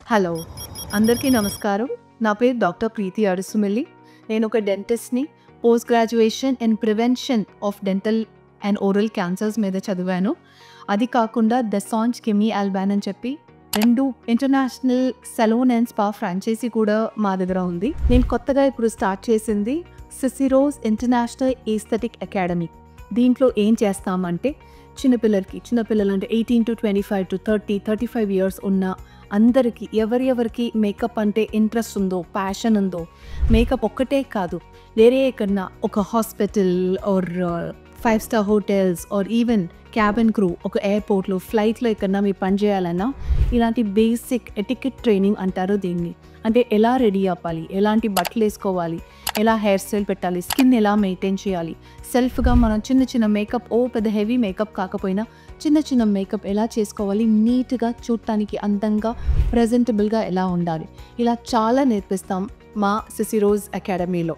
Hello! అందరికీ నమస్కారం. నా పేరు డాక్టర్ ప్రీతి అడుసుమిల్లి. నేను ఒక డెంటిస్ట్‌ని. Post graduation in prevention of dental and oral cancers మీద చదివాను. అది కాకుండా దసాంజ్ కిమీ ఆల్బాన్ అని చెప్పి 2 international salon and spa franchisee కూడా మా దగ్గర ఉంది. నేను కొత్తగా ఇప్పుడు స్టార్ట్ చేసింది సిసిరోస్ ఇంటర్నేషనల్ ఎస్థెటిక్ అకాడమీ. దీంట్లో ఏం చేస్తామంటే చిన్నపిల్లలంటే 18 to 25 to 30, 35 ఇయర్స్ ఉన్న అందరికీ ఎవరెవరికి మేకప్ అంటే ఇంట్రెస్ట్ ఉందో, ప్యాషన్ ఉందో, మేకప్ ఒక్కటే కాదు, వేరే ఎక్కడన్నా ఒక hospital or 5 star hotels or even cabin crew, ఒక ఎయిర్పోర్ట్లో, ఫ్లైట్లో ఎక్కడన్నా మీరు పని చేయాలన్నా ఇలాంటి బేసిక్ ఎటికెట్ ట్రైనింగ్ అంటారు దీన్ని. అంటే ఎలా రెడీ అవ్వాలి, ఎలాంటి బట్టలు వేసుకోవాలి, ఎలా హెయిర్ స్టైల్ పెట్టాలి, స్కిన్ ఎలా మెయింటైన్ చేయాలి, సెల్ఫ్గా మనం చిన్న మేకప్, పెద్ద హెవీ మేకప్ కాకపోయినా చిన్న మేకప్ ఎలా చేసుకోవాలి, నీట్గా చూడటానికి అందంగా ప్రజెంటబుల్గా ఎలా ఉండాలి, ఇలా చాలా నేర్పిస్తాం మా సిసిరోస్ అకాడమీలో.